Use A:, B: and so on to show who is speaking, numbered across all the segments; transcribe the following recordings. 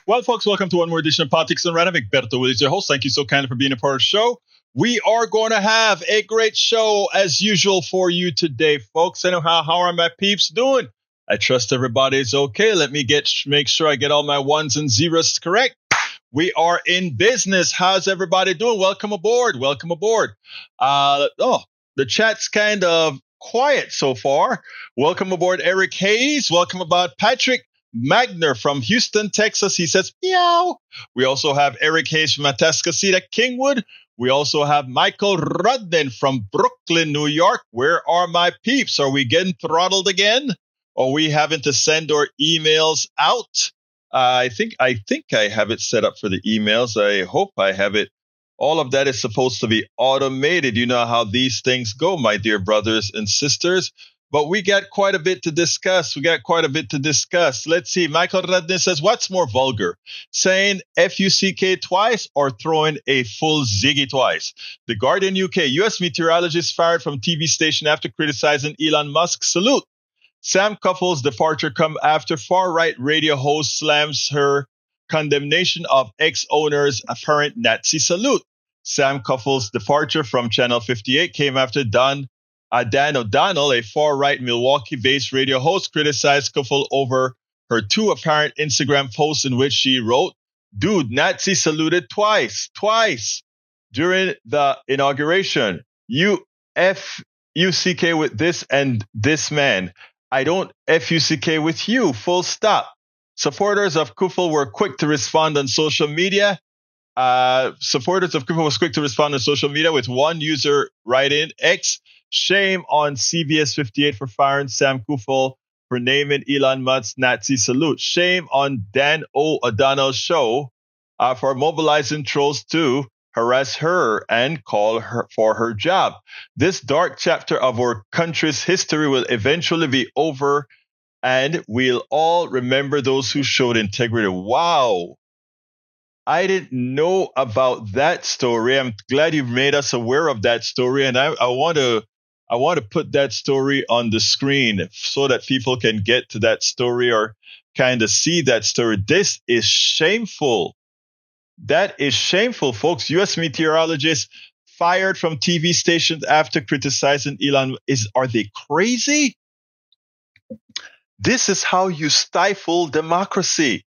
A: Well, folks, welcome to one more edition of Politics and Right. I'm Egberto, Willies, your host. Thank you so kindly for being a part of the show. We are going to have a great show as usual for you today, folks. Anyhow, how are my peeps doing? I trust everybody's okay. Let me make sure I get all my ones and zeros correct. We are in business. How's everybody doing? Welcome aboard. Welcome aboard. The chat's kind of quiet so far. Welcome aboard, Eric Hayes. Welcome aboard, Patrick Magner from Houston, Texas. He says, meow. We also have Eric Hayes from Atascocita, Kingwood. We also have Michael Rudden from Brooklyn, New York. Where are my peeps? Are we getting throttled again? Are we having to send our emails out? I think I have it set up for the emails. I hope I have it. All of that is supposed to be automated. You know how these things go, my dear brothers and sisters. But we got quite a bit to discuss. Let's see. Michael Radner says, what's more vulgar, saying F-U-C-K twice or throwing a full ziggy twice? The Guardian UK, U.S. meteorologist fired from TV station after criticizing Elon Musk. Salute. Sam Couples' departure come after far-right radio host slams her condemnation of ex-owner's apparent Nazi salute. Sam Couples' departure from Channel 58 came after Dan O'Donnell, a far-right Milwaukee-based radio host, criticized Couple over her two apparent Instagram posts in which she wrote, "Dude, Nazi saluted twice during the inauguration. You F-U-C-K with this and this man. I don't F-U-C-K with you, full stop." Supporters of Kufel were quick to respond on social media. With one user writing, X, shame on CBS 58 for firing Sam Kufel for naming Elon Musk's Nazi salute. Shame on Dan O'Donnell's show for mobilizing trolls to harass her and call her for her job. This dark chapter of our country's history will eventually be over, and we'll all remember those who showed integrity. Wow. I didn't know about that story. I'm glad you've made us aware of that story. And I want to put that story on the screen so that people can get to that story or kind of see that story. This is shameful. That is shameful, folks. U.S. meteorologists fired from TV stations after criticizing Elon. Are they crazy? This is how you stifle democracy.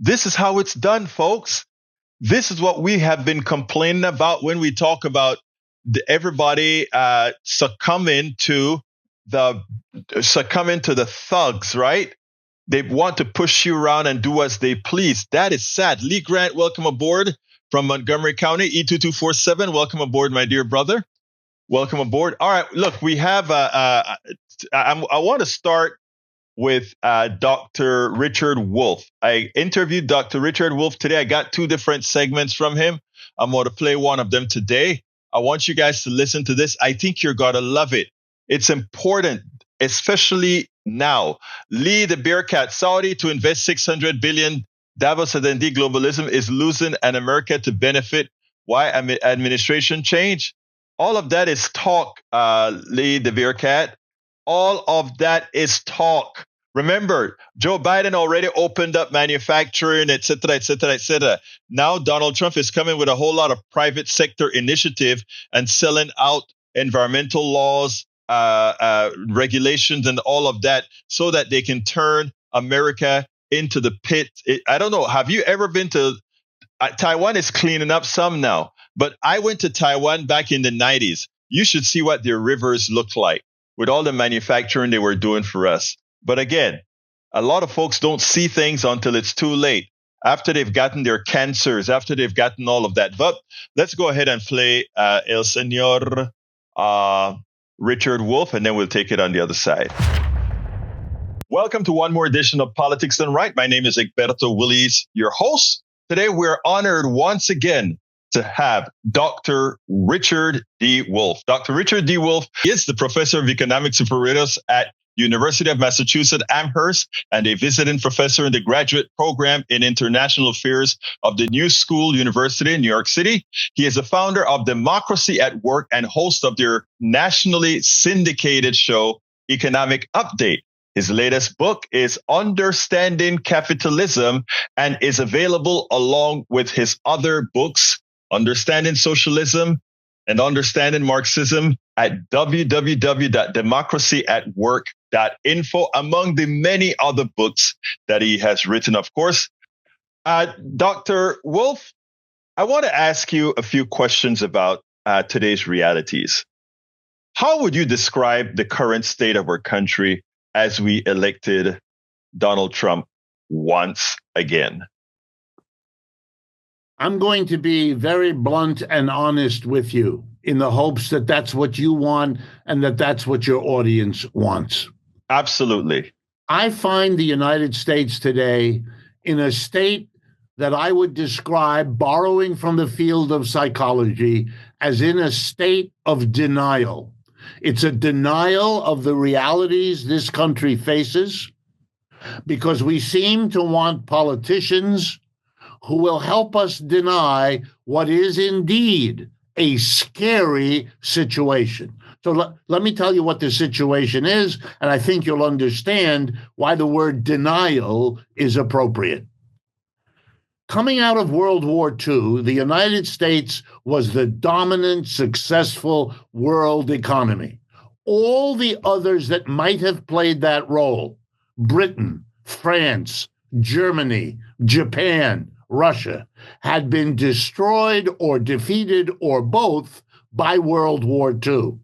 A: This is how it's done, folks. This is what we have been complaining about when we talk about everybody succumbing to the thugs, right? They want to push you around and do as they please. That is sad. Lee Grant, welcome aboard from Montgomery County, E2247. Welcome aboard, my dear brother. Welcome aboard. All right, look, we have I want to start with Dr. Richard Wolff. I interviewed Dr. Richard Wolff today. I got two different segments from him. I'm going to play one of them today. I want you guys to listen to this. I think you're going to love it. It's important, especially now. Lee the Bearcat, Saudi to invest $600 billion. Davos and globalism is losing and America to benefit. Why administration change? All of that is talk, Lee the Bearcat. All of that is talk. Remember, Joe Biden already opened up manufacturing, et cetera, et cetera, et cetera. Now Donald Trump is coming with a whole lot of private sector initiative and selling out environmental laws, regulations, and all of that so that they can turn America into the pit. I don't know. Have you ever been to Taiwan? Is cleaning up some now, but I went to Taiwan back in the 90s. You should see what their rivers look like with all the manufacturing they were doing for us. But again, a lot of folks don't see things until it's too late, after they've gotten their cancers, after they've gotten all of that. But let's go ahead and play El Señor Richard Wolff, and then we'll take it on the other side. Welcome to one more edition of Politics Done Right. My name is Egberto Willies, your host. Today, we're honored once again to have Dr. Richard D. Wolff. Dr. Richard D. Wolff is the professor of economics emeritus at University of Massachusetts Amherst and a visiting professor in the graduate program in international affairs of the New School University in New York City. He is the founder of Democracy at Work and host of their nationally syndicated show, Economic Update. His latest book is Understanding Capitalism and is available along with his other books, Understanding Socialism and Understanding Marxism, at www.democracyatwork.info, among the many other books that he has written, of course. Dr. Wolff, I want to ask you a few questions about today's realities. How would you describe the current state of our country as we elected Donald Trump once again?
B: I'm going to be very blunt and honest with you in the hopes that that's what you want and that that's what your audience wants.
A: Absolutely.
B: I find the United States today in a state that I would describe, borrowing from the field of psychology, as in a state of denial. It's a denial of the realities this country faces because we seem to want politicians who will help us deny what is indeed a scary situation. So let me tell you what the situation is, and I think you'll understand why the word denial is appropriate. Coming out of World War II, the United States was the dominant, successful world economy. All the others that might have played that role, Britain, France, Germany, Japan, Russia, had been destroyed or defeated or both by World War II.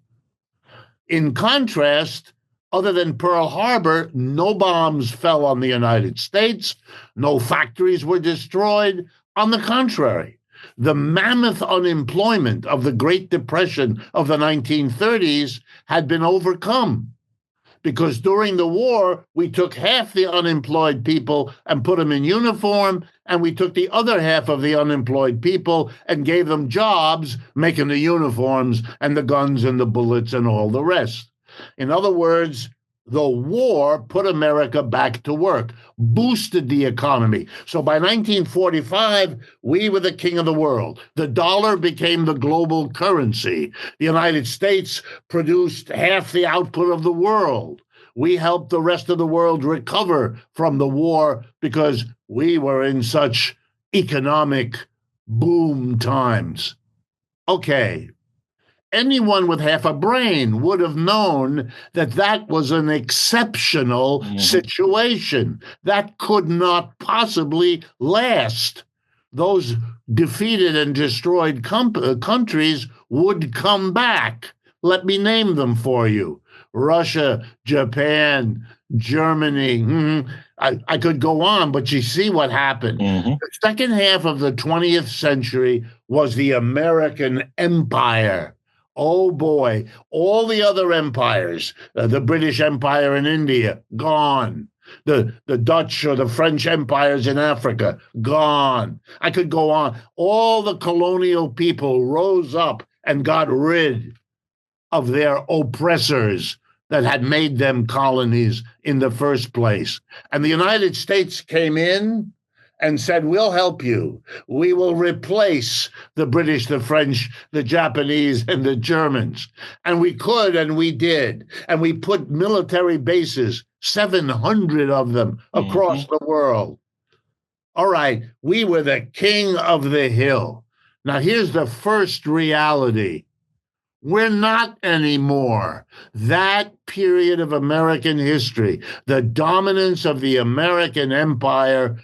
B: In contrast, other than Pearl Harbor, no bombs fell on the United States, no factories were destroyed. On the contrary, the mammoth unemployment of the Great Depression of the 1930s had been overcome. Because during the war, we took half the unemployed people and put them in uniform, and we took the other half of the unemployed people and gave them jobs making the uniforms and the guns and the bullets and all the rest. In other words, the war put America back to work, boosted the economy. So by 1945, we were the king of the world. The dollar became the global currency. The United States produced half the output of the world. We helped the rest of the world recover from the war because we were in such economic boom times. Okay. Anyone with half a brain would have known that that was an exceptional situation. That could not possibly last. Those defeated and destroyed countries would come back. Let me name them for you. Russia, Japan, Germany. I could go on, but you see what happened. The second half of the 20th century was the American Empire. Oh boy, all the other empires, the British Empire in India, gone. The Dutch or the French empires in Africa, gone. I could go on. All the colonial people rose up and got rid of their oppressors that had made them colonies in the first place. And the United States came in and said, we'll help you. We will replace the British, the French, the Japanese, and the Germans. And we could, and we did. And we put military bases, 700 of them, across the world. All right, we were the king of the hill. Now, here's the first reality. We're not anymore. That period of American history, the dominance of the American empire,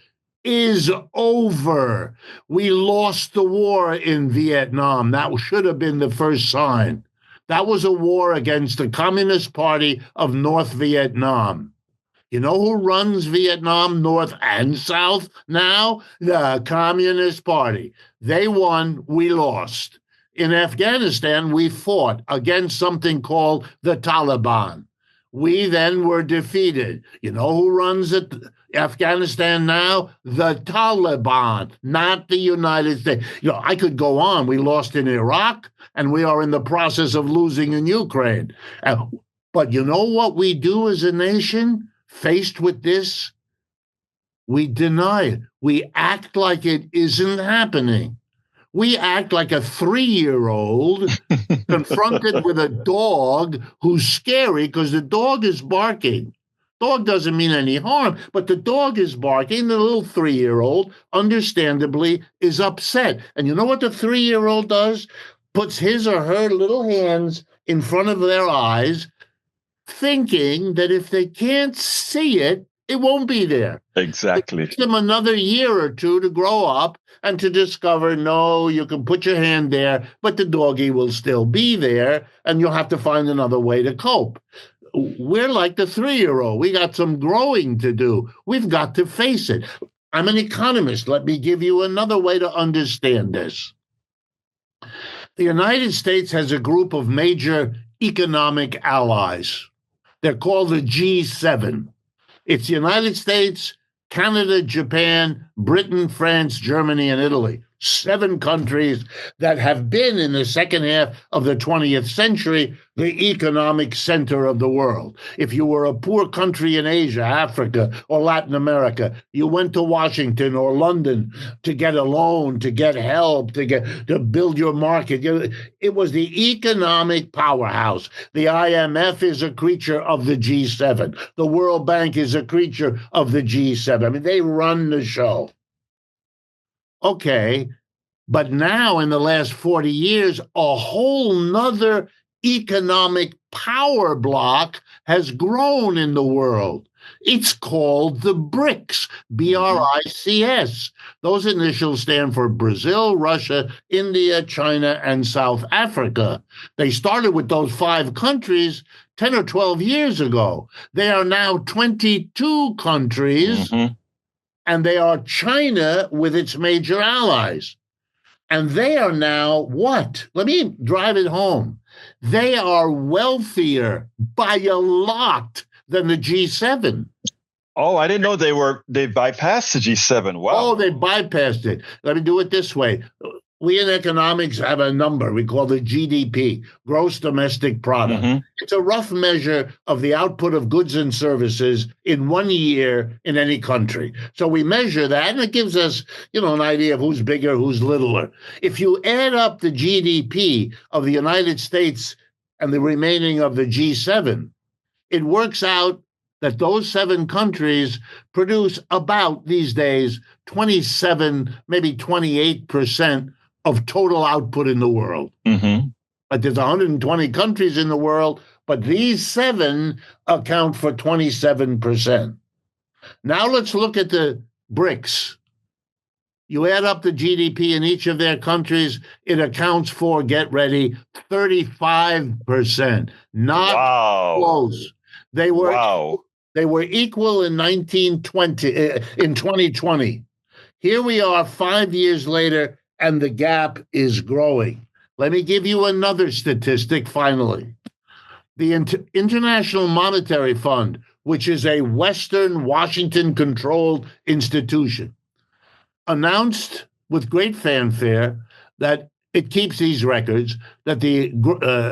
B: is over. We lost the war in Vietnam. That should have been the first sign. That was a war against the Communist Party of North Vietnam. You know who runs Vietnam, North and South now? The Communist Party. They won, we lost. In Afghanistan, we fought against something called the Taliban. We then were defeated. You know who runs it? Afghanistan now? The Taliban, not the United States. You know, I could go on. We lost in Iraq, and we are in the process of losing in Ukraine. But you know what we do as a nation faced with this? We deny it. We act like it isn't happening. We act like a 3-year-old confronted with a dog who's scary because the dog is barking. Dog doesn't mean any harm, but the dog is barking. The little 3-year-old, understandably, is upset. And you know what the 3-year-old does? Puts his or her little hands in front of their eyes, thinking that if they can't see it, it won't be there.
A: Exactly.
B: It takes them another year or two to grow up and to discover, no, you can put your hand there, but the doggy will still be there, and you'll have to find another way to cope. We're like the 3-year-old. We got some growing to do. We've got to face it. I'm an economist. Let me give you another way to understand this. The United States has a group of major economic allies. They're called the G7. It's the United States, Canada, Japan, Britain, France, Germany, and Italy. 7 countries that have been, in the second half of the 20th century, the economic center of the world. If you were a poor country in Asia, Africa, or Latin America, you went to Washington or London to get a loan, to get help, to build your market. It was the economic powerhouse. The IMF is a creature of the G7. The World Bank is a creature of the G7. I mean, they run the show. Okay, but now in the last 40 years, a whole nother economic power block has grown in the world. It's called the BRICS, BRICS. Those initials stand for Brazil, Russia, India, China, and South Africa. They started with those 5 countries 10 or 12 years ago. They are now 22 countries. Mm-hmm. And they are China with its major allies. And they are now what? Let me drive it home. They are wealthier by a lot than the G7.
A: Oh, I didn't know they bypassed the G7. Wow.
B: Oh, they bypassed it. Let me do it this way. We in economics have a number we call the GDP, gross domestic product. Mm-hmm. It's a rough measure of the output of goods and services in 1 year in any country. So we measure that, and it gives us, an idea of who's bigger, who's littler. If you add up the GDP of the United States and the remaining of the G7, it works out that those 7 countries produce about, these days, 27, maybe 28% of total output in the world. Mm-hmm. But there's 120 countries in the world, but these 7 account for 27%. Now let's look at the BRICS. You add up the GDP in each of their countries, it accounts for, get ready, 35%. Not close. They were equal in 2020. Here we are 5 years later, and the gap is growing. Let me give you another statistic finally. The International Monetary Fund, which is a Western Washington-controlled institution, announced with great fanfare that it keeps these records, that the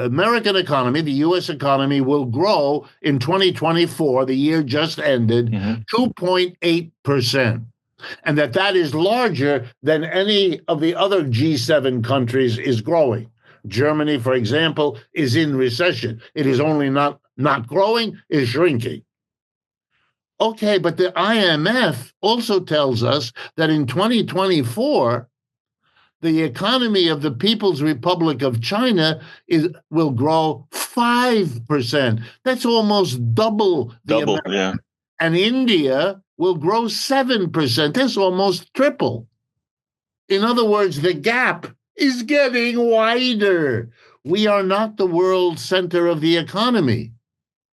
B: American economy, the U.S. economy, will grow in 2024, the year just ended, 2.8%. And that is larger than any of the other G7 countries is growing. Germany, for example, is in recession. It is only not growing, is shrinking. Okay, but the IMF also tells us that in 2024, the economy of the People's Republic of China will grow 5%. That's almost double the amount. Yeah. And India will grow 7%. That's almost triple. In other words, the gap is getting wider. We are not the world center of the economy.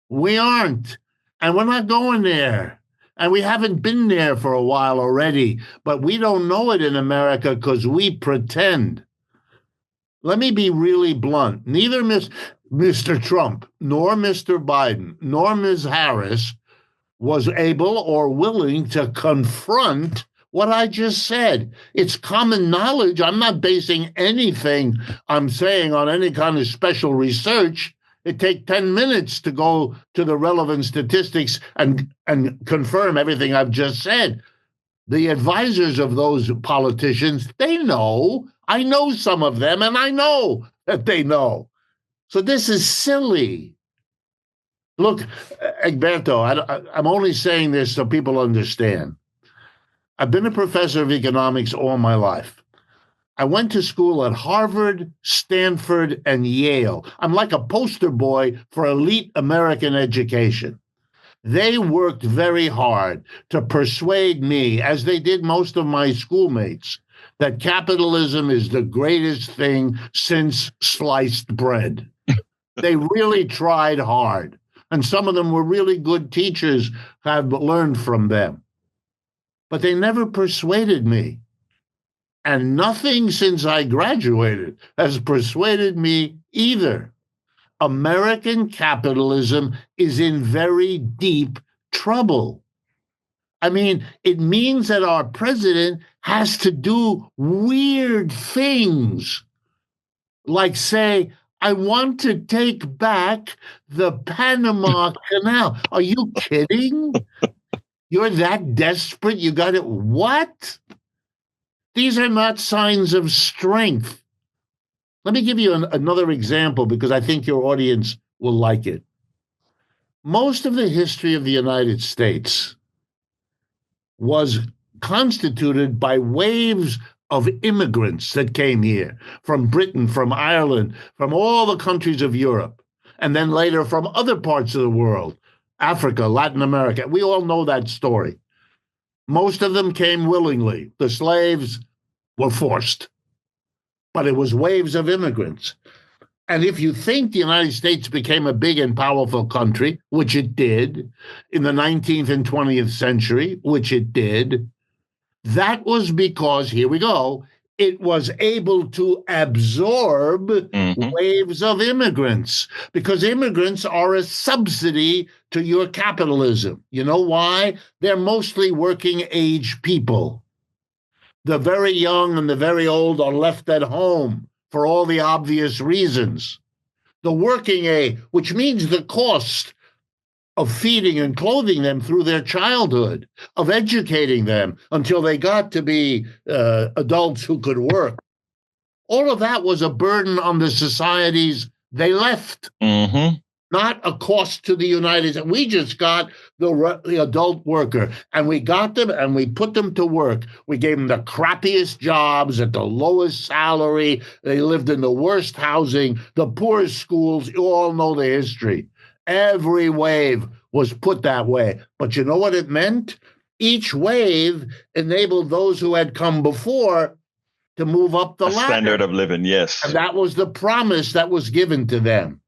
B: We aren't. And we're not going there. And we haven't been there for a while already. But we don't know it in America because we pretend. Let me be really blunt. Neither Mr. Trump, nor Mr. Biden, nor Ms. Harris was able or willing to confront what I just said. It's common knowledge. I'm not basing anything I'm saying on any kind of special research. It takes 10 minutes to go to the relevant statistics and confirm everything I've just said. The advisors of those politicians, they know. I know some of them, and I know that they know. So this is silly. Look, Egberto, I'm only saying this so people understand. I've been a professor of economics all my life. I went to school at Harvard, Stanford, and Yale. I'm like a poster boy for elite American education. They worked very hard to persuade me, as they did most of my schoolmates, that capitalism is the greatest thing since sliced bread. They really tried hard. And some of them were really good teachers, have learned from them. But they never persuaded me. And nothing since I graduated has persuaded me either. American capitalism is in very deep trouble. I mean, it means that our president has to do weird things, like say, I want to take back the Panama Canal. Are you kidding? You're that desperate? You got it? What? These are not signs of strength. Let me give you another example because I think your audience will like it. Most of the history of the United States was constituted by waves of immigrants that came here from Britain, from Ireland, from all the countries of Europe, and then later from other parts of the world, Africa, Latin America. We all know that story. Most of them came willingly. The slaves were forced, but it was waves of immigrants. And if you think the United States became a big and powerful country, which it did in the 19th and 20th century, which it did, that was because, here we go, it was able to absorb waves of immigrants, because immigrants are a subsidy to your capitalism. You know why? They're mostly working age people. The very young and the very old are left at home for all the obvious reasons. The working age, which means the cost of feeding and clothing them through their childhood, of educating them until they got to be adults who could work. All of that was a burden on the societies they left, not a cost to the United States. We just got the adult worker, and we got them and we put them to work. We gave them the crappiest jobs at the lowest salary. They lived in the worst housing, the poorest schools. You all know the history. Every wave was put that way. But you know what it meant? Each wave enabled those who had come before to move up the ladder.
A: Standard of living, yes.
B: And that was the promise that was given to them.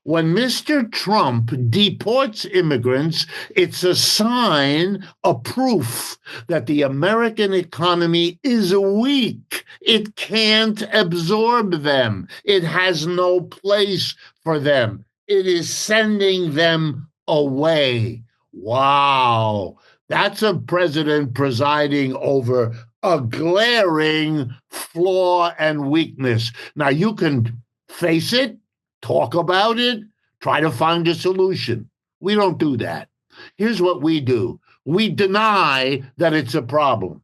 B: When Mr. Trump deports immigrants, it's a sign, a proof that the American economy is weak. It can't absorb them. It has no place for them. It is sending them away. Wow. That's a president presiding over a glaring flaw and weakness. Now, you can face it, talk about it, try to find a solution. We don't do that. Here's what we do. We deny that it's a problem.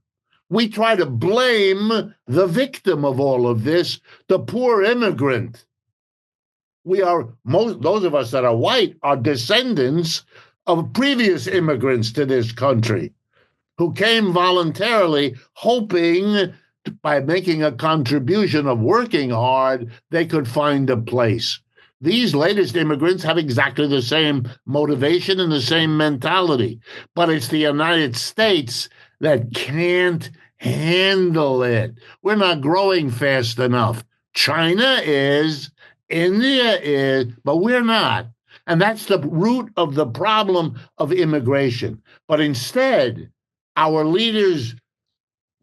B: We try to blame the victim of all of this, the poor immigrant. Those of us that are white are descendants of previous immigrants to this country who came voluntarily, hoping by making a contribution of working hard, they could find a place. These latest immigrants have exactly the same motivation and the same mentality, but it's the United States that can't handle it. We're not growing fast enough. China is, India is, but we're not. And that's the root of the problem of immigration. But instead, our leaders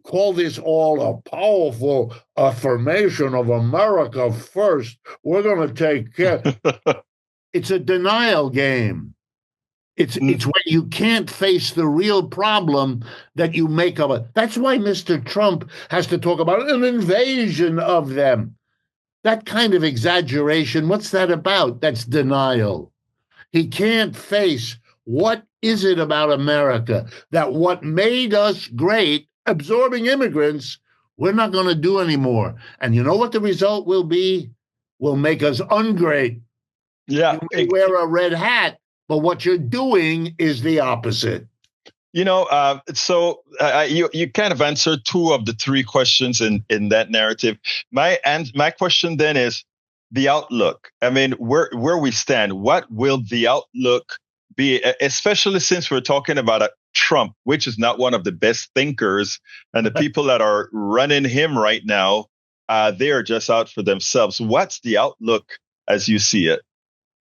B: call this all a powerful affirmation of America first. We're going to take care. It's a denial game. It's when you can't face the real problem that you make of it. That's why Mr. Trump has to talk about an invasion of them. That kind of exaggeration, what's that about? That's denial. He can't face what is it about America that what made us great, absorbing immigrants, we're not going to do anymore. And you know what the result will be? Will make us ungreat.
A: Yeah.
B: You may wear a red hat, But what you're doing is the opposite.
A: You know, you kind of answered two of the three questions in that narrative. My question then is the outlook. I mean, where we stand. What will the outlook be? Especially since we're talking about a Trump, which is not one of the best thinkers, and the people that are running him right now, they are just out for themselves. What's the outlook as you see it?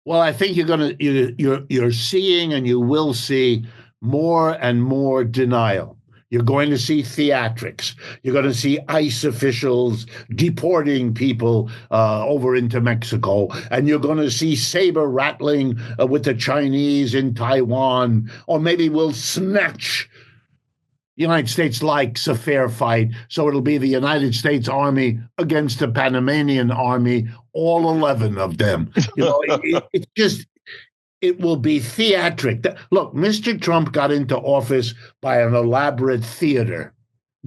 B: Well, I think you're seeing, and you will see, more and more denial. You're going to see theatrics. You're going to see ICE officials deporting people over into Mexico. And you're going to see saber rattling with the Chinese in Taiwan. Or maybe we'll snatch. The United States likes a fair fight, so it'll be the United States Army against the Panamanian Army, all 11 of them. You know, it's just... It will be theatric. Look, Mr. Trump got into office by an elaborate theater,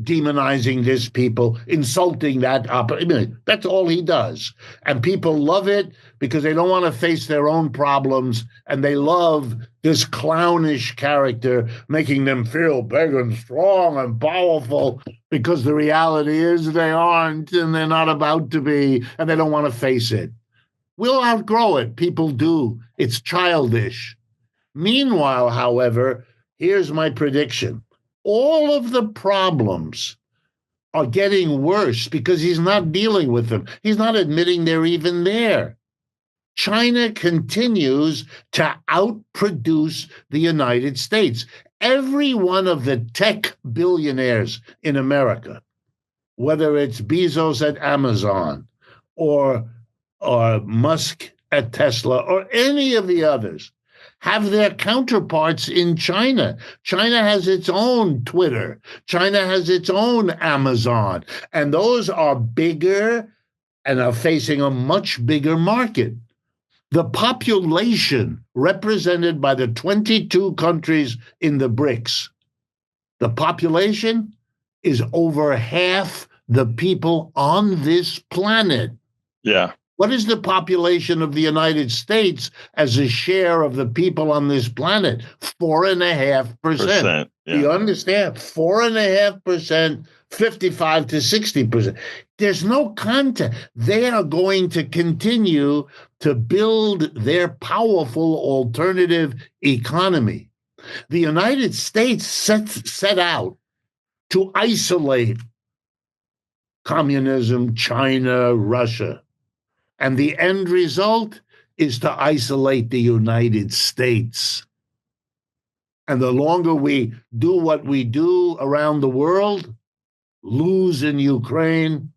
B: demonizing this people, insulting that. I mean, that's all he does. And people love it because they don't want to face their own problems. And they love this clownish character, making them feel big and strong and powerful, because the reality is they aren't, and they're not about to be, and they don't want to face it. We'll outgrow it. People do. It's childish. Meanwhile, however, here's my prediction. All of the problems are getting worse because he's not dealing with them. He's not admitting they're even there. China continues to outproduce the United States. Every one of the tech billionaires in America, whether it's Bezos at Amazon or Musk at Tesla, or any of the others, have their counterparts in China. China has its own Twitter. China has its own Amazon. And those are bigger and are facing a much bigger market. The population represented by the 22 countries in the BRICS, the population is over half the people on this planet.
A: Yeah.
B: What is the population of the United States as a share of the people on this planet? 4.5%.
A: Yeah.
B: Do you understand? 4.5%, 55 to 60%. There's no content. They are going to continue to build their powerful alternative economy. The United States set out to isolate communism, China, Russia. And the end result is to isolate the United States. And the longer we do what we do around the world, lose in Ukraine,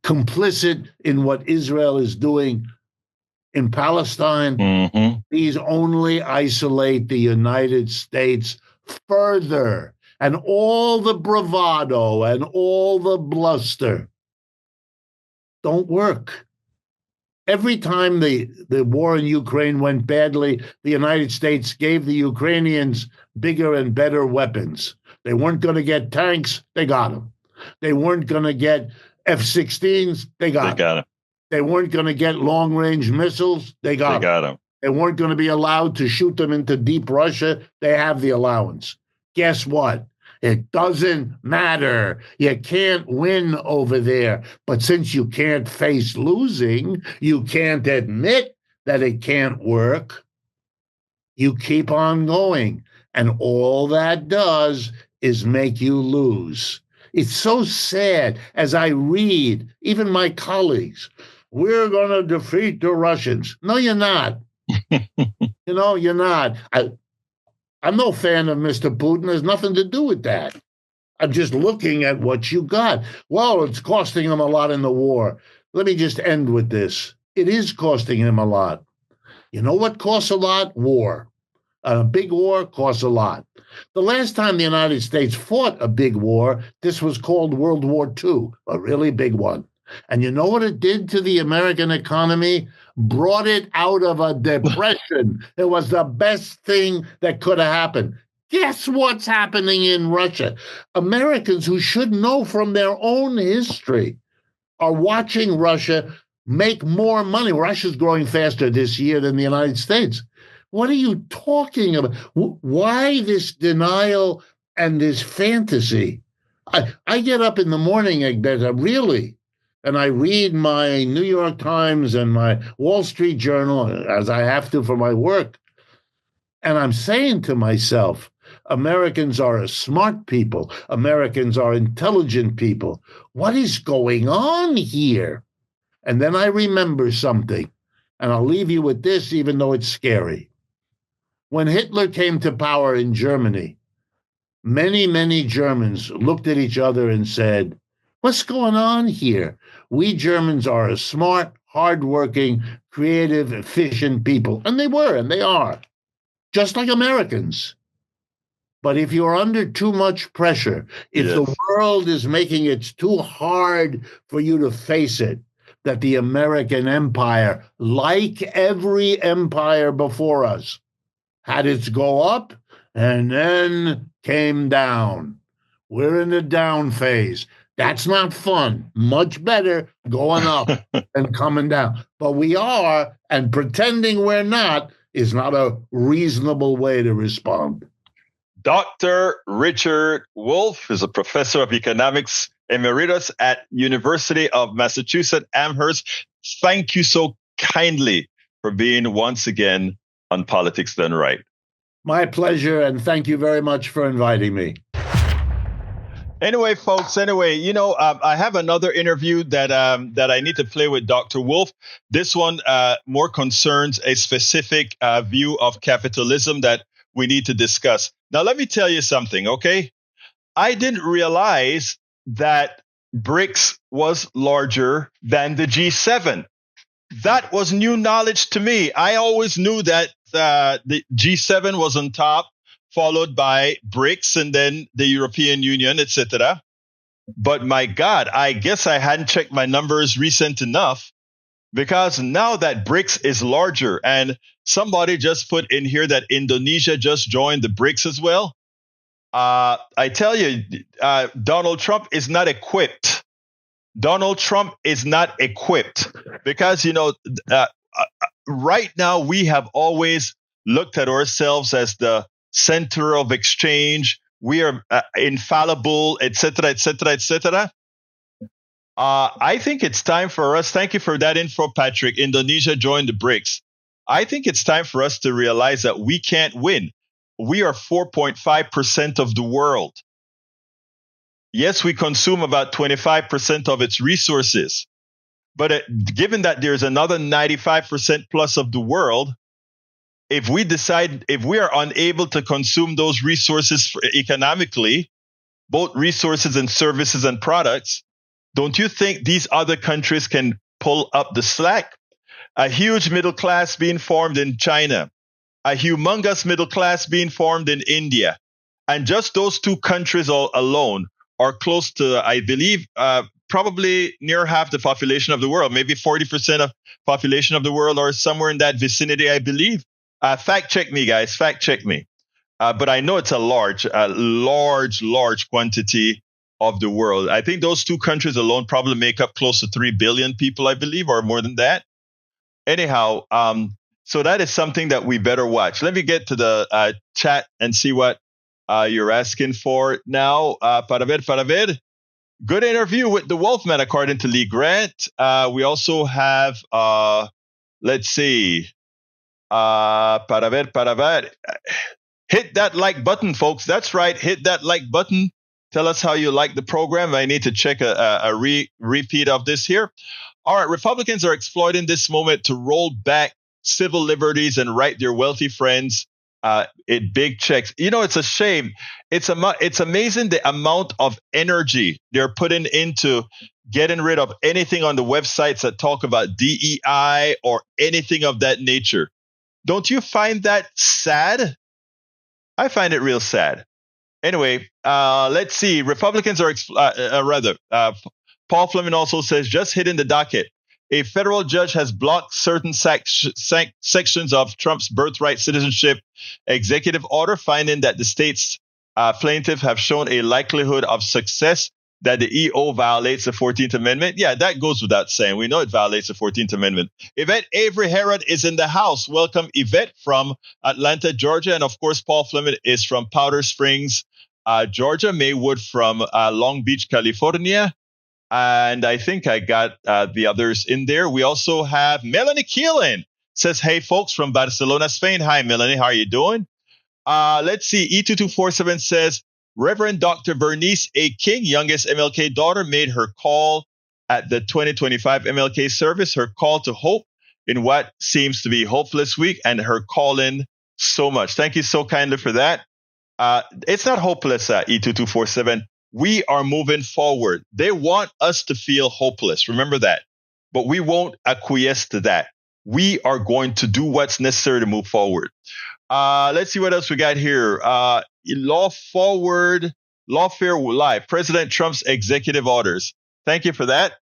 B: complicit in what Israel is doing in Palestine, these only isolate the United States further. And all the bravado and all the bluster don't work. Every time the war in Ukraine went badly, the United States gave the Ukrainians bigger and better weapons. They weren't going to get tanks, they got them. They weren't going to get F-16s, they got them. They weren't going to get long-range missiles, they got them. They weren't going to be allowed to shoot them into deep Russia, they have the allowance. Guess what? It doesn't matter. You can't win over there. But since you can't face losing, you can't admit that it can't work. You keep on going. And all that does is make you lose. It's so sad as I read, even my colleagues, we're going to defeat the Russians. No, you're not. You're not. I'm no fan of Mr. Putin. There's nothing to do with that. I'm just looking at what you got. Well, it's costing him a lot in the war. Let me just end with this. It is costing him a lot. You know what costs a lot? War. A big war costs a lot. The last time the United States fought a big war, this was called World War II, a really big one. And you know what it did to the American economy? Brought it out of a depression. It was the best thing that could have happened. Guess what's happening in Russia? Americans who should know from their own history are watching Russia make more money. Russia's growing faster this year than the United States. What are you talking about? Why this denial and this fantasy? I get up in the morning, Egberto, really, and I read my New York Times and my Wall Street Journal, as I have to for my work. And I'm saying to myself, Americans are a smart people. Americans are intelligent people. What is going on here? And then I remember something, and I'll leave you with this, even though it's scary. When Hitler came to power in Germany, many Germans looked at each other and said, what's going on here? We Germans are a smart, hardworking, creative, efficient people. And they were, and they are, just like Americans. But if you're under too much pressure, if the world is making it too hard for you to face it, that the American empire, like every empire before us, had its go up and then came down. We're in the down phase. That's not fun. Much better going up than coming down. But we are, and pretending we're not is not a reasonable way to respond.
A: Dr. Richard Wolff is a professor of economics emeritus at University of Massachusetts Amherst. Thank you so kindly for being once again on Politics Done Right.
B: My pleasure, and thank you very much for inviting me.
A: Anyway, folks, I have another interview that I need to play with Dr. Wolff. This one more concerns a specific view of capitalism that we need to discuss. Now, let me tell you something, okay? I didn't realize that BRICS was larger than the G7. That was new knowledge to me. I always knew that the G7 was on top, followed by BRICS and then the European Union, etc. But my God, I guess I hadn't checked my numbers recent enough, because now that BRICS is larger, and somebody just put in here that Indonesia just joined the BRICS as well. I tell you, Donald Trump is not equipped. Donald Trump is not equipped because, right now we have always looked at ourselves as the center of exchange. We are infallible, et cetera, et cetera, et cetera. I think it's time for us. Thank you for that info, Patrick. Indonesia joined the BRICS. I think it's time for us to realize that we can't win. We are 4.5% of the world. Yes, we consume about 25% of its resources. But given that there's another 95% plus of the world, if we are unable to consume those resources economically, both resources and services and products, don't you think these other countries can pull up the slack? A huge middle class being formed in China, a humongous middle class being formed in India. And just those two countries alone are close to, I believe, probably near half the population of the world, maybe 40% of population of the world, or somewhere in that vicinity, I believe. Fact check me, guys. Fact check me. But I know it's a large quantity of the world. I think those two countries alone probably make up close to 3 billion people, I believe, or more than that. Anyhow, so that is something that we better watch. Let me get to the chat and see what you're asking for now. Para ver. Good interview with the Wolfman, according to Lee Grant. We also have, let's see. Para ver. Hit that like button, folks. That's right. Hit that like button. Tell us how you like the program. I need to check a repeat of this here. All right. Republicans are exploiting this moment to roll back civil liberties and write their wealthy friends in big checks. It's a shame. It's amazing the amount of energy they're putting into getting rid of anything on the websites that talk about DEI or anything of that nature. Don't you find that sad? I find it real sad. Anyway, let's see. Republicans are Paul Fleming also says, just hitting the docket. A federal judge has blocked certain sections of Trump's birthright citizenship executive order, finding that the state's plaintiffs have shown a likelihood of success that the EO violates the 14th Amendment? Yeah, that goes without saying. We know it violates the 14th Amendment. Yvette Avery Herod is in the house. Welcome, Yvette, from Atlanta, Georgia. And of course, Paul Fleming is from Powder Springs, Georgia. Maywood from Long Beach, California. And I think I got the others in there. We also have Melanie Keelan. Says, hey, folks, from Barcelona, Spain. Hi, Melanie. How are you doing? Let's see. E2247 says, Reverend Dr. Bernice A. King, youngest MLK daughter, made her call at the 2025 MLK service, her call to hope in what seems to be hopeless week, and her call in so much. Thank you so kindly for that. It's not hopeless, E2247. We are moving forward. They want us to feel hopeless. Remember that. But we won't acquiesce to that. We are going to do what's necessary to move forward. Let's see what else we got here. Lawfare Live, President Trump's executive orders. Thank you for that.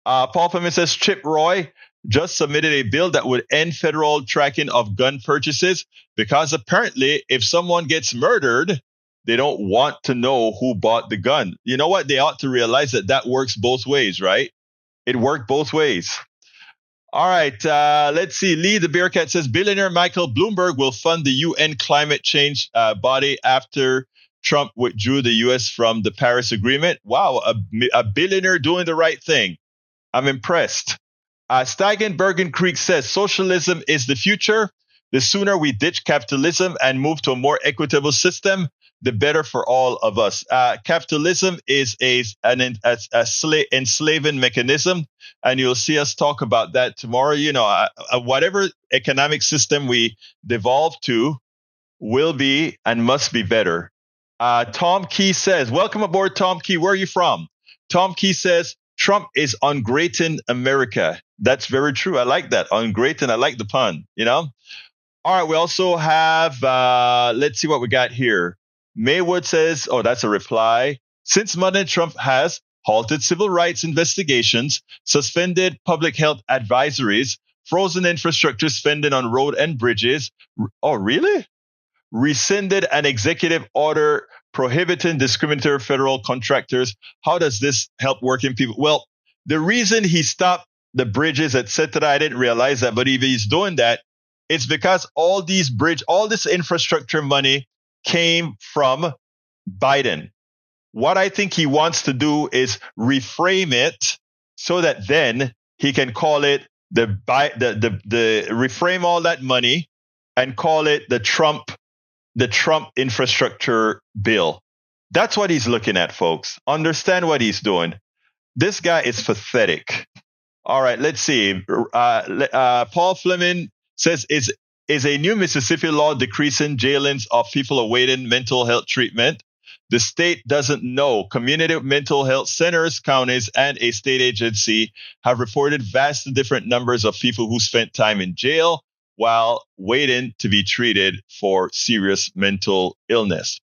A: Paul Fleming says, Chip Roy just submitted a bill that would end federal tracking of gun purchases because apparently if someone gets murdered, they don't want to know who bought the gun. You know what? They ought to realize that works both ways, right? It worked both ways. All right, let's see. Lee the Bearcat says, billionaire Michael Bloomberg will fund the UN climate change body after Trump withdrew the U.S. from the Paris Agreement. Wow, a billionaire doing the right thing. I'm impressed. Steigen Bergen Creek says, socialism is the future. The sooner we ditch capitalism and move to a more equitable system, the better for all of us. Capitalism is an enslaving mechanism, and you'll see us talk about that tomorrow. You know, whatever economic system we devolve to will be and must be better. Tom Key says, welcome aboard, Tom Key. Where are you from? Tom Key says, Trump is ungrateful America. That's very true. I like that. Ungrateful. I like the pun, you know? All right. We also have, let's see what we got here. Maywood says, oh, that's a reply. Since Monday, Trump has halted civil rights investigations, suspended public health advisories, frozen infrastructure spending on road and bridges. Oh, really? Rescinded an executive order prohibiting discriminatory federal contractors. How does this help working people? Well, the reason he stopped the bridges, etc., I didn't realize that, but if he's doing that, it's because all this infrastructure money came from Biden. What I think he wants to do is reframe it so that then he can call it reframe all that money and call it the Trump infrastructure bill. That's what he's looking at, folks. Understand what he's doing. This guy is pathetic. All right, let's see. Paul Fleming says, is a new Mississippi law decreasing jailings of people awaiting mental health treatment. The state doesn't know. Community mental health centers, counties, and a state agency have reported vastly different numbers of people who spent time in jail while waiting to be treated for serious mental illness.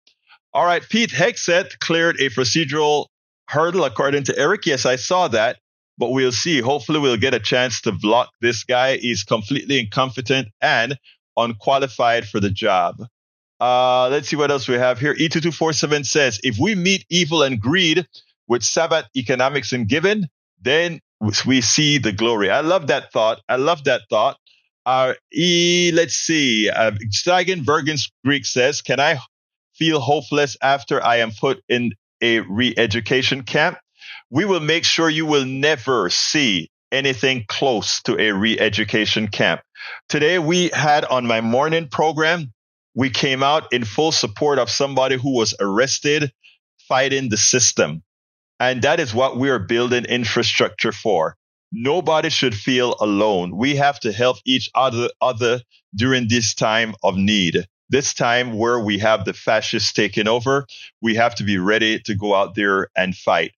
A: All right, Pete Hexet cleared a procedural hurdle, according to Eric. Yes, I saw that, but we'll see. Hopefully, we'll get a chance to block this guy. He's completely incompetent and unqualified for the job. Let's see what else we have here. E2247 says, if we meet evil and greed with Sabbath economics and giving, then we see the glory. I love that thought. Let's see. Steigen Bergen's Greek says, can I feel hopeless after I am put in a re-education camp? We will make sure you will never see anything close to a re-education camp. Today we had on my morning program, we came out in full support of somebody who was arrested fighting the system. And that is what we are building infrastructure for. Nobody should feel alone. We have to help each other during this time of need. This time where we have the fascists taking over, we have to be ready to go out there and fight.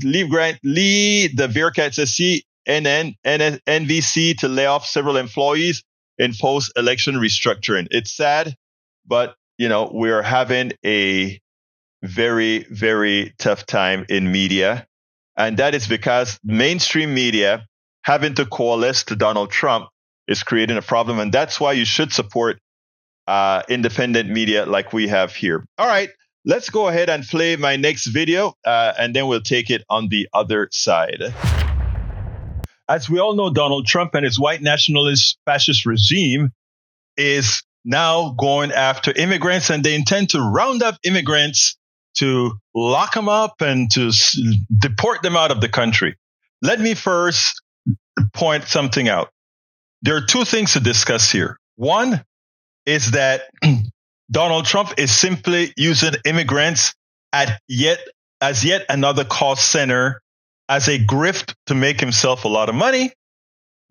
A: Lee, the Bearcat says, CNN, NVC to lay off several employees in post-election restructuring. It's sad, but, we're having a very, very tough time in media. And that is because mainstream media having to coalesce to Donald Trump is creating a problem. And that's why you should support independent media like we have here. All right, Let's go ahead and play my next video, and then we'll take it on the other side. As we all know, Donald Trump and his white nationalist fascist regime is now going after immigrants, and they intend to round up immigrants to lock them up and to deport them out of the country. Let me first point something out. There are two things to discuss here. One is that Donald Trump is simply using immigrants as yet another cost center, as a grift to make himself a lot of money.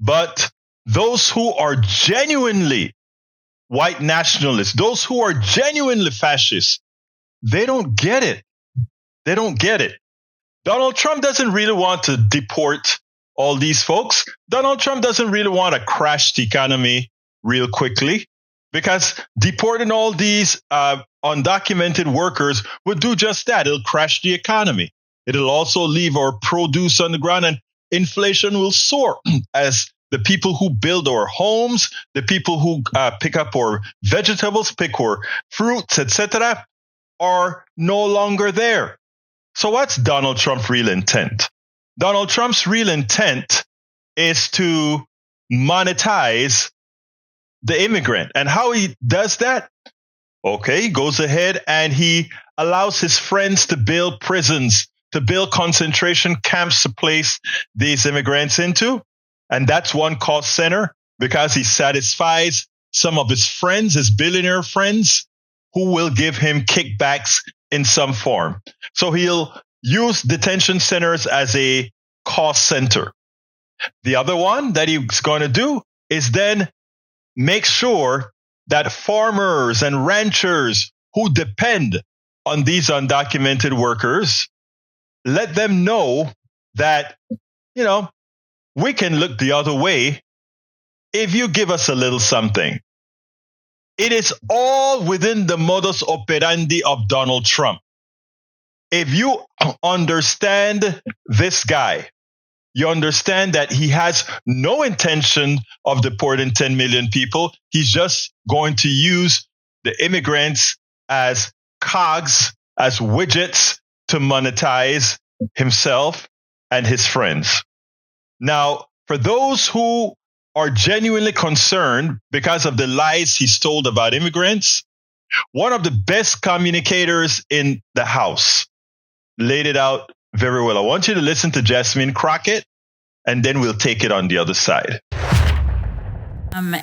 A: But those who are genuinely white nationalists, those who are genuinely fascists, they don't get it. They don't get it. Donald Trump doesn't really want to deport all these folks. Donald Trump doesn't really want to crash the economy real quickly, because deporting all these undocumented workers would do just that. It'll crash the economy. It'll also leave our produce on the ground, and inflation will soar as the people who build our homes, the people who pick up our vegetables, pick our fruits, etc., are no longer there. So what's Donald Trump's real intent? Donald Trump's real intent is to monetize the immigrant. And how he does that? Okay, he goes ahead and he allows his friends to build prisons, to build concentration camps to place these immigrants into. And that's one cost center, because he satisfies some of his friends, his billionaire friends, who will give him kickbacks in some form. So he'll use detention centers as a cost center. The other one that he's going to do is then make sure that farmers and ranchers who depend on these undocumented workers, let them know that, we can look the other way if you give us a little something. It is all within the modus operandi of Donald Trump. If you understand this guy, you understand that he has no intention of deporting 10 million people. He's just going to use the immigrants as cogs, as widgets to monetize himself and his friends. Now, for those who are genuinely concerned because of the lies he's told about immigrants, one of the best communicators in the House laid it out very well. I want you to listen to Jasmine Crockett, and then we'll take it on the other side.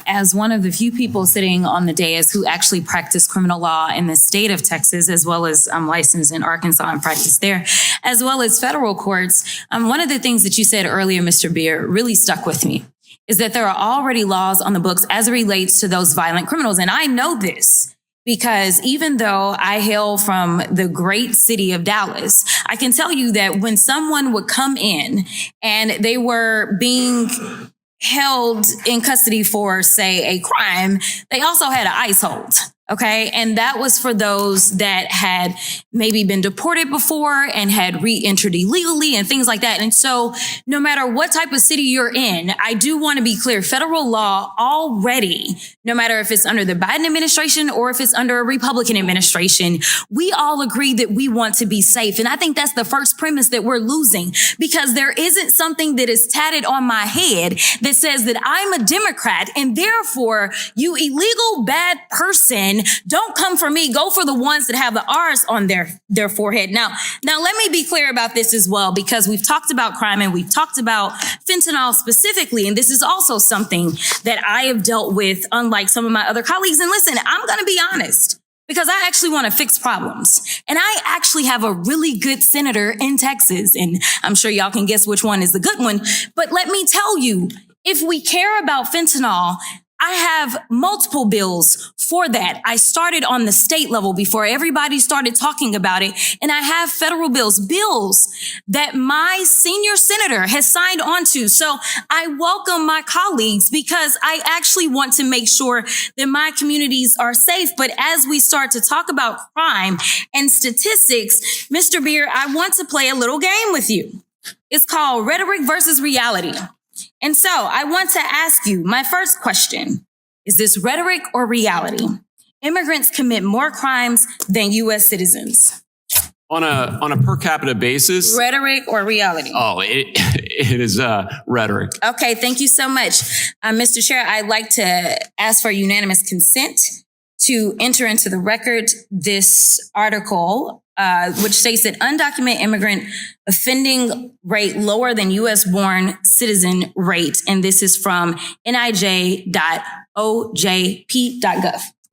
C: As one of the few people sitting on the dais who actually practice criminal law in the state of Texas, as well as I'm licensed in Arkansas and practice there, as well as federal courts, one of the things that you said earlier, Mr. Beer, really stuck with me, is that there are already laws on the books as it relates to those violent criminals. And I know this because even though I hail from the great city of Dallas, I can tell you that when someone would come in and they were being held in custody for, say, a crime, they also had an ICE hold. Okay. And that was for those that had maybe been deported before and had re-entered illegally and things like that. And so no matter what type of city you're in, I do want to be clear, federal law already, no matter if it's under the Biden administration or if it's under a Republican administration, we all agree that we want to be safe. And I think that's the first premise that we're losing, because there isn't something that is tatted on my head that says that I'm a Democrat and therefore you illegal bad person, don't come for me. Go for the ones that have the R's on their forehead. Now let me be clear about this as well, because we've talked about crime and we've talked about fentanyl specifically. And this is also something that I have dealt with, unlike some of my other colleagues. And listen, I'm going to be honest, because I actually want to fix problems. And I actually have a really good senator in Texas. And I'm sure y'all can guess which one is the good one. But let me tell you, if we care about fentanyl, I have multiple bills for that. I started on the state level before everybody started talking about it. And I have federal bills that my senior senator has signed on to. So I welcome my colleagues because I actually want to make sure that my communities are safe. But as we start to talk about crime and statistics, Mr. Beer, I want to play a little game with you. It's called Rhetoric versus Reality. And so I want to ask you, my first question, is this rhetoric or reality? immigrants commit more crimes than U.S. citizens?
D: On a per capita basis?
C: Rhetoric or reality?
D: Oh, it is rhetoric.
C: Okay, thank you so much. Mr. Chair, I'd like to ask for unanimous consent to enter into the record this article, which states that undocumented immigrant offending rate lower than U.S.-born citizen rate. And this is from nij.ojp.gov.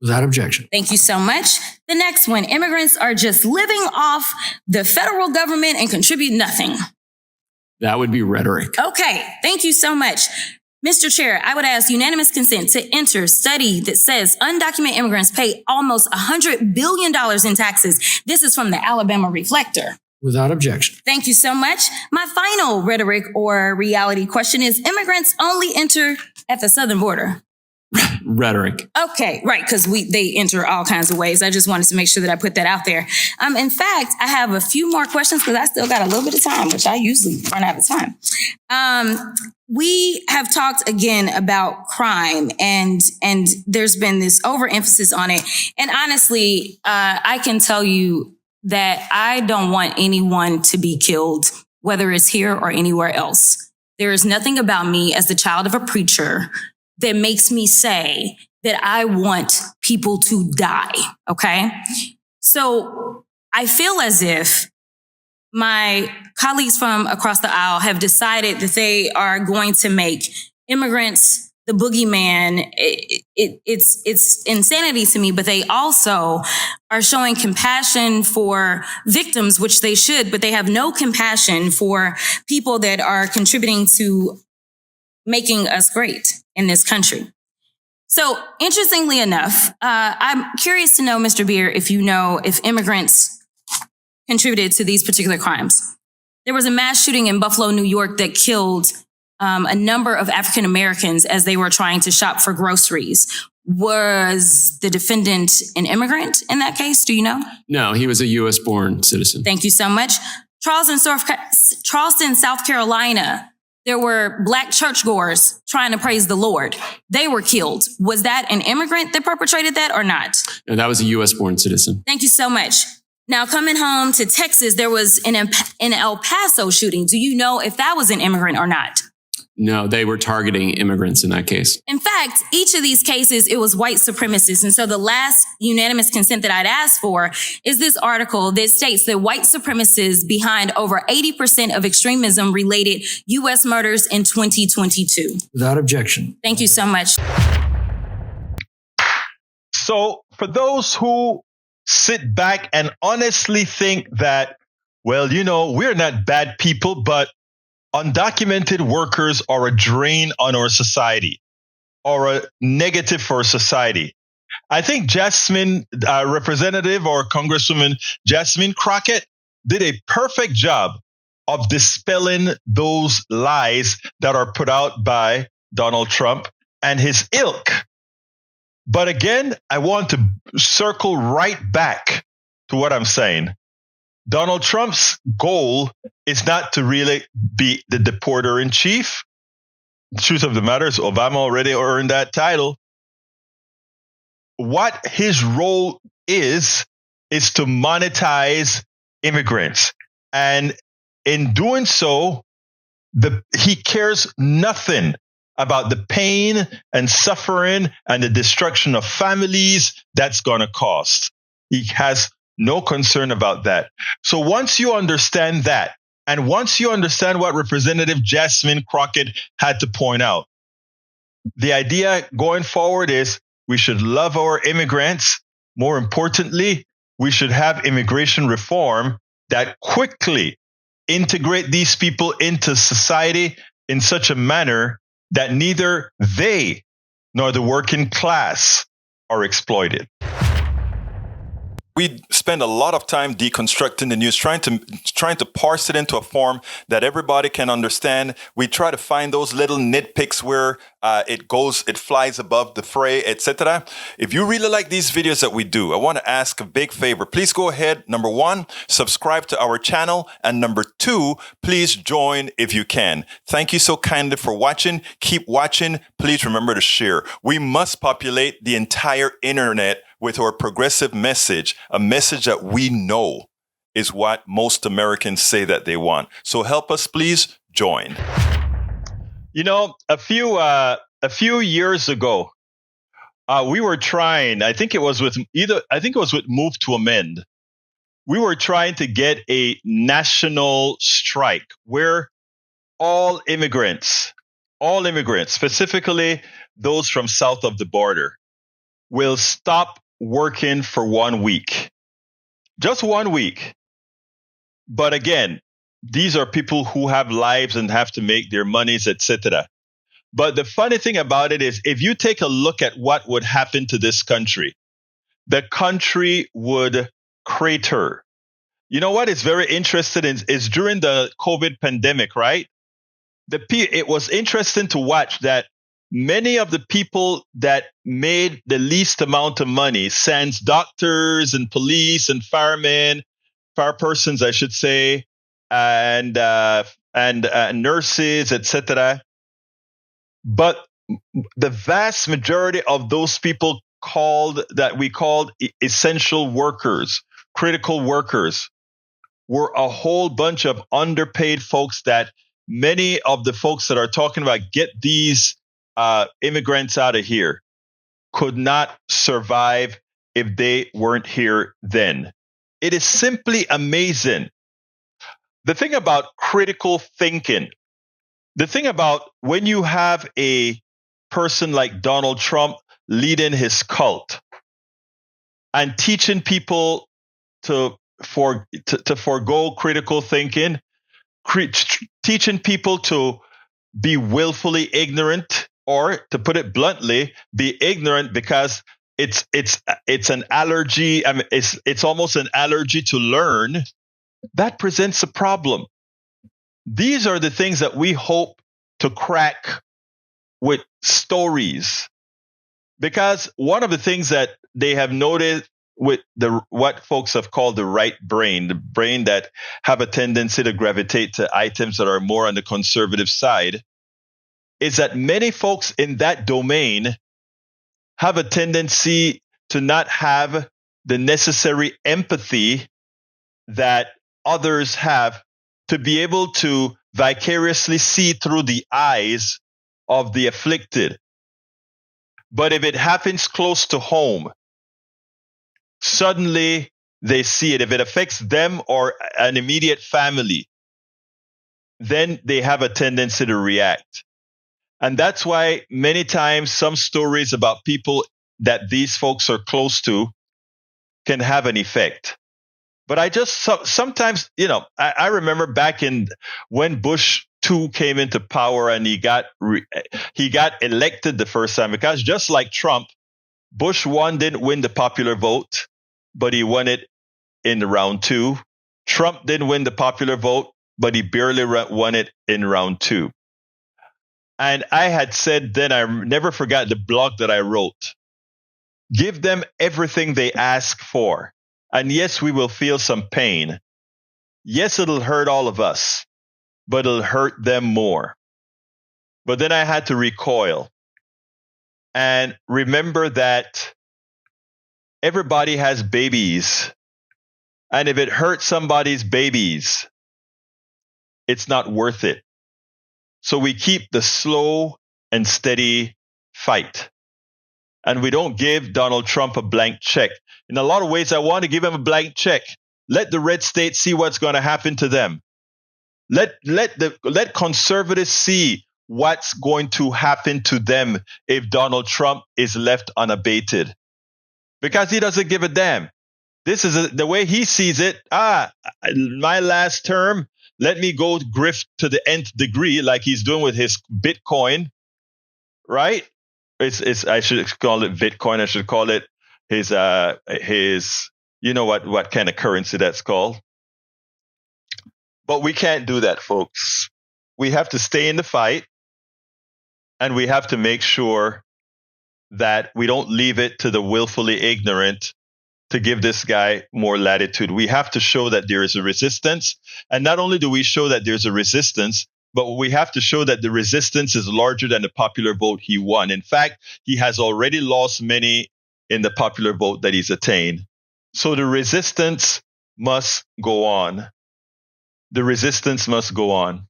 E: Without objection.
C: Thank you so much. The next one, immigrants are just living off the federal government and contribute nothing.
D: That would be rhetoric.
C: Okay, thank you so much. Mr. Chair, I would ask unanimous consent to enter study that says undocumented immigrants pay almost $100 billion in taxes. This is from the Alabama Reflector.
E: Without objection.
C: Thank you so much. My final rhetoric or reality question is immigrants only enter at the southern border.
D: Rhetoric.
C: Okay, right, because they enter all kinds of ways. I just wanted to make sure that I put that out there. In fact, I have a few more questions because I still got a little bit of time, which I usually run out of time. We have talked again about crime, and there's been this overemphasis on it. And honestly, I can tell you that I don't want anyone to be killed, whether it's here or anywhere else. There is nothing about me as the child of a preacher that makes me say that I want people to die, okay? So I feel as if my colleagues from across the aisle have decided that they are going to make immigrants the boogeyman. It's insanity to me, but they also are showing compassion for victims, which they should, but they have no compassion for people that are contributing to making us great in this country. So interestingly enough, I'm curious to know, Mr. Beer, if you know if immigrants contributed to these particular crimes. There was a mass shooting in Buffalo, New York that killed a number of African Americans as they were trying to shop for groceries. Was the defendant an immigrant in that case? Do you know?
D: No, he was a U.S.-born citizen.
C: Thank you so much. Charleston, South Carolina, there were Black churchgoers trying to praise the Lord. They were killed. Was that an immigrant that perpetrated that or not?
D: No, that was a U.S.-born citizen.
C: Thank you so much. Now, coming home to Texas, there was an El Paso shooting. Do you know if that was an immigrant or not?
D: No, they were targeting immigrants in that case.
C: In fact, each of these cases, it was white supremacists. And so the last unanimous consent that I'd asked for is this article that states that white supremacists behind over 80% of extremism related U.S. murders in 2022.
E: Without objection.
C: Thank you so much.
A: So for those who sit back and honestly think that, well, you know, we're not bad people, but undocumented workers are a drain on our society or a negative for society. I think Jasmine, Representative or Congresswoman Jasmine Crockett did a perfect job of dispelling those lies that are put out by Donald Trump and his ilk. But again, I want to circle right back to what I'm saying. Donald Trump's goal is not to really be the deporter in chief. The truth of the matter is Obama already earned that title. What his role is to monetize immigrants. And in doing so, he cares nothing about the pain and suffering and the destruction of families that's going to cost. He has no concern about that. So once you understand that, and once you understand what Representative Jasmine Crockett had to point out, the idea going forward is we should love our immigrants. More importantly, we should have immigration reform that quickly integrate these people into society in such a manner that neither they nor the working class are exploited.
F: We spend a lot of time deconstructing the news, trying to parse it into a form that everybody can understand. We try to find those little nitpicks where it flies above the fray, etc. If you really like these videos that we do, I want to ask a big favor. Please go ahead. Number one, subscribe to our channel. And number two, please join if you can. Thank you so kindly for watching. Keep watching. Please remember to share. We must populate the entire internet with our progressive message, a message that we know is what most Americans say that they want. So help us, please join.
A: You know, a few years ago, we were trying. I think it was with Move to Amend. We were trying to get a national strike where all immigrants, specifically those from south of the border, will stop working for 1 week. Just 1 week. But again, these are people who have lives and have to make their monies, etc. But the funny thing about it is, if you take a look at what would happen to this country, the country would crater. You know what is very interesting is during the COVID pandemic, right? It was interesting to watch that many of the people that made the least amount of money, sans doctors and police and firemen, firepersons, I should say, and nurses, etc. But the vast majority of those people we called essential workers, critical workers, were a whole bunch of underpaid folks that many of the folks that are talking about get these immigrants out of here could not survive if they weren't here then. It is simply amazing. The thing about critical thinking, the thing about when you have a person like Donald Trump leading his cult and teaching people to forego critical thinking, teaching people to be willfully ignorant, or to put it bluntly, be ignorant because it's an allergy. I mean, it's almost an allergy to learn. That presents a problem. These are the things that we hope to crack with stories, because one of the things that they have noted with what folks have called the right brain, the brain that have a tendency to gravitate to items that are more on the conservative side, is that many folks in that domain have a tendency to not have the necessary empathy that others have to be able to vicariously see through the eyes of the afflicted. But if it happens close to home, suddenly they see it. If it affects them or an immediate family, then they have a tendency to react. And that's why many times some stories about people that these folks are close to can have an effect. But I just sometimes, I remember back in when Bush II came into power and he got elected the first time, because just like Trump, Bush I didn't win the popular vote, but he won it in round 2. Trump didn't win the popular vote, but he barely won it in round 2. And I had said then, I never forgot the blog that I wrote. Give them everything they ask for. And yes, we will feel some pain. Yes, it'll hurt all of us, but it'll hurt them more. But then I had to recoil and remember that everybody has babies. And if it hurts somebody's babies, it's not worth it. So we keep the slow and steady fight. And we don't give Donald Trump a blank check. In a lot of ways, I want to give him a blank check. Let the red states see what's going to happen to them. Let conservatives see what's going to happen to them if Donald Trump is left unabated. Because he doesn't give a damn. This is the way he sees it. My last term, let me go grift to the nth degree, like he's doing with his Bitcoin, right? I should call it Bitcoin. I should call it his you know what kind of currency that's called. But we can't do that, folks. We have to stay in the fight, and we have to make sure that we don't leave it to the willfully ignorant to give this guy more latitude. We have to show that there is a resistance. And not only do we show that there's a resistance, but we have to show that the resistance is larger than the popular vote he won. In fact, he has already lost many in the popular vote that he's attained. So the resistance must go on. The resistance must go on.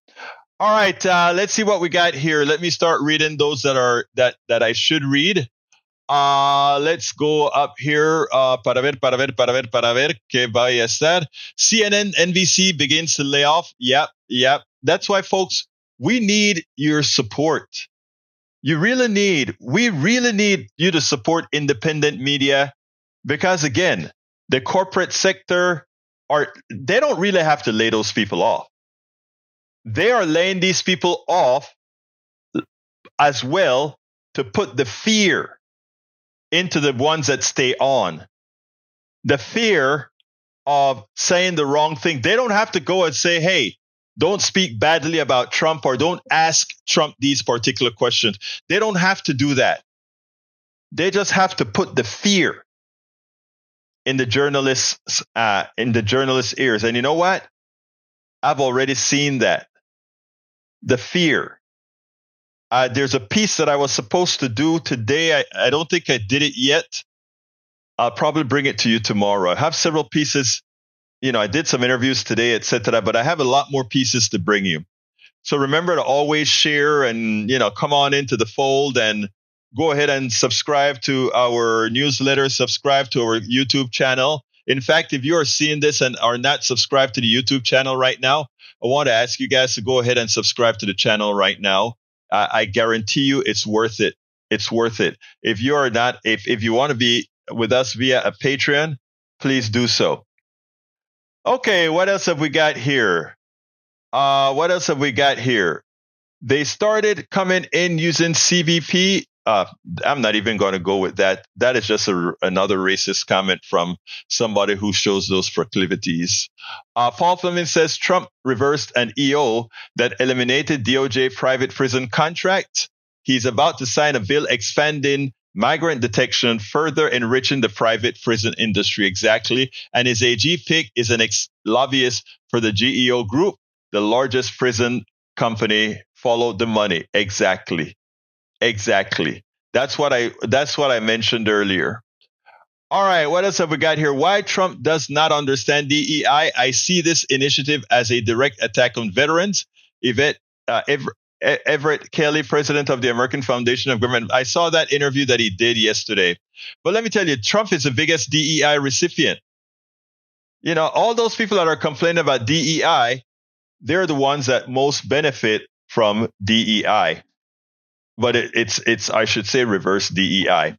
A: All right, let's see what we got here. Let me start reading those that I should read. Let's go up here. Para ver, ¿qué va a estar? CNN, NBC begins to lay off. Yep. That's why, folks, we need your support. We really need you to support independent media because, again, the corporate sector they don't really have to lay those people off. They are laying these people off as well to put the fear into the ones that stay on. The fear of saying the wrong thing. They don't have to go and say, hey, don't speak badly about Trump or don't ask Trump these particular questions. They don't have to do that. They just have to put the fear in the journalists' ears. And you know what? I've already seen that. The fear. There's a piece that I was supposed to do today. I don't think I did it yet. I'll probably bring it to you tomorrow. I have several pieces. I did some interviews today, etc., but I have a lot more pieces to bring you. So remember to always share and, come on into the fold and go ahead and subscribe to our newsletter, subscribe to our YouTube channel. In fact, if you are seeing this and are not subscribed to the YouTube channel right now, I want to ask you guys to go ahead and subscribe to the channel right now. I guarantee you it's worth it. It's worth it. If you are not, if you want to be with us via a Patreon, please do so. Okay, what else have we got here? They started coming in using CBP. I'm not even going to go with that. That is just another racist comment from somebody who shows those proclivities. Paul Fleming says Trump reversed an EO that eliminated DOJ private prison contract. He's about to sign a bill expanding migrant detection, further enriching the private prison industry. Exactly. And his AG pick is an ex-lobbyist for the GEO Group, the largest prison company. Follow the money. Exactly. That's what I mentioned earlier. All right, what else have we got here? Why Trump does not understand DEI. I see this initiative as a direct attack on veterans. Everett Kelly, president of the American Foundation of Government. I saw that interview that he did yesterday. But let me tell you, Trump is the biggest DEI recipient. All those people that are complaining about DEI, they're the ones that most benefit from DEI. But it's I should say reverse DEI.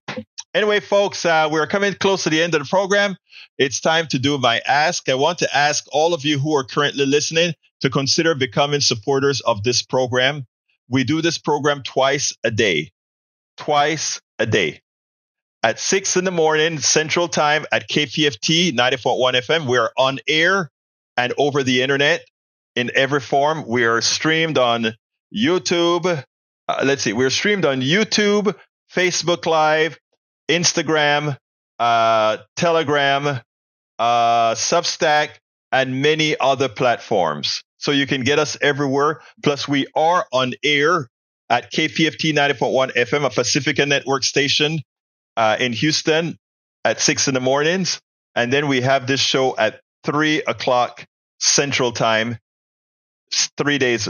A: Anyway, folks, we're coming close to the end of the program. It's time to do my ask. I want to ask all of you who are currently listening to consider becoming supporters of this program. We do this program twice a day. At 6 a.m. Central Time at KPFT 90.1 FM. We are on air and over the internet in every form. We are streamed on YouTube. We're streamed on YouTube, Facebook Live, Instagram, Telegram, Substack, and many other platforms. So you can get us everywhere. Plus, we are on air at KPFT 90.1 FM, a Pacifica Network station in Houston at 6 a.m. And then we have this show at 3 o'clock Central Time. 5 days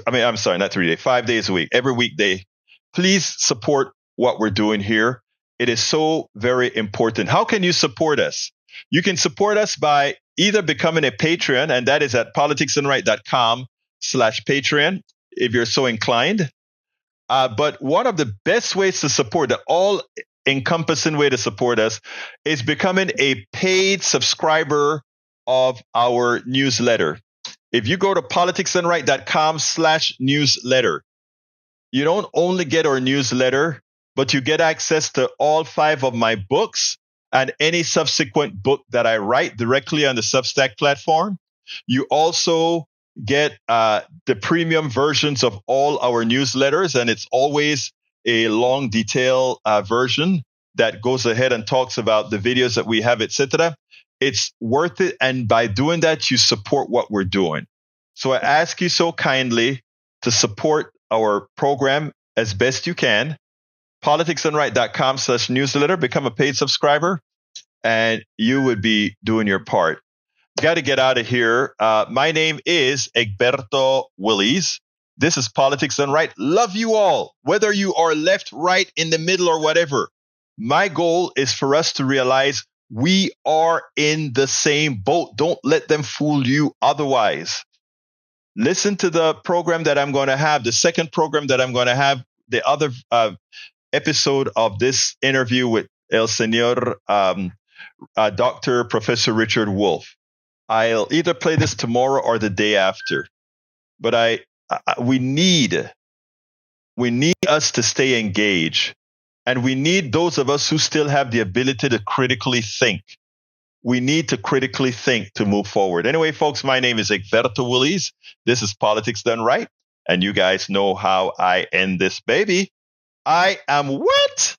A: a week, every weekday. Please support what we're doing here. It is so very important. How can you support us? You can support us by either becoming a Patreon, and that is at politicsandright.com/Patreon, if you're so inclined. But one of the best ways to support, the all-encompassing way to support us, is becoming a paid subscriber of our newsletter. If you go to politicsandright.com/newsletter, you don't only get our newsletter, but you get access to all 5 of my books and any subsequent book that I write directly on the Substack platform. You also get the premium versions of all our newsletters, and it's always a long, detailed version that goes ahead and talks about the videos that we have, etc. It's worth it, and by doing that, you support what we're doing. So I ask you so kindly to support our program as best you can. politicsdoneright.com/newsletter. Become a paid subscriber, and you would be doing your part. Got to get out of here. My name is Egberto Willies. This is Politics Done Right. Love you all, whether you are left, right, in the middle, or whatever. My goal is for us to realize we are in the same boat. Don't let them fool you otherwise. Listen to the program that I'm going to have, the second program that I'm going to have, the other episode of this interview with El Señor Dr. Professor Richard Wolff. I'll either play this tomorrow or the day after. But we need us to stay engaged. And we need those of us who still have the ability to critically think. We need to critically think to move forward. Anyway, folks, my name is Egberto Willies. This is Politics Done Right. And you guys know how I end this baby. I am what?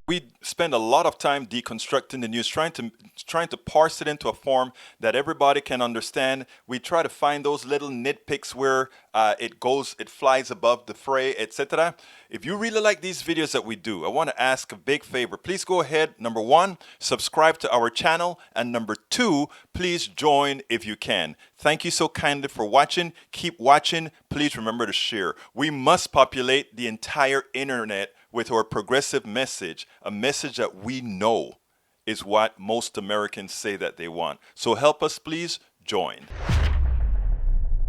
F: We spend a lot of time deconstructing the news, trying to parse it into a form that everybody can understand. We try to find those little nitpicks where it flies above the fray, etc. If you really like these videos that we do, I want to ask a big favor. Please go ahead. Number 1, subscribe to our channel. And number 2, please join if you can. Thank you so kindly for watching. Keep watching. Please remember to share. We must populate the entire internet with our progressive message, a message that we know is what most Americans say that they want. So help us, please join.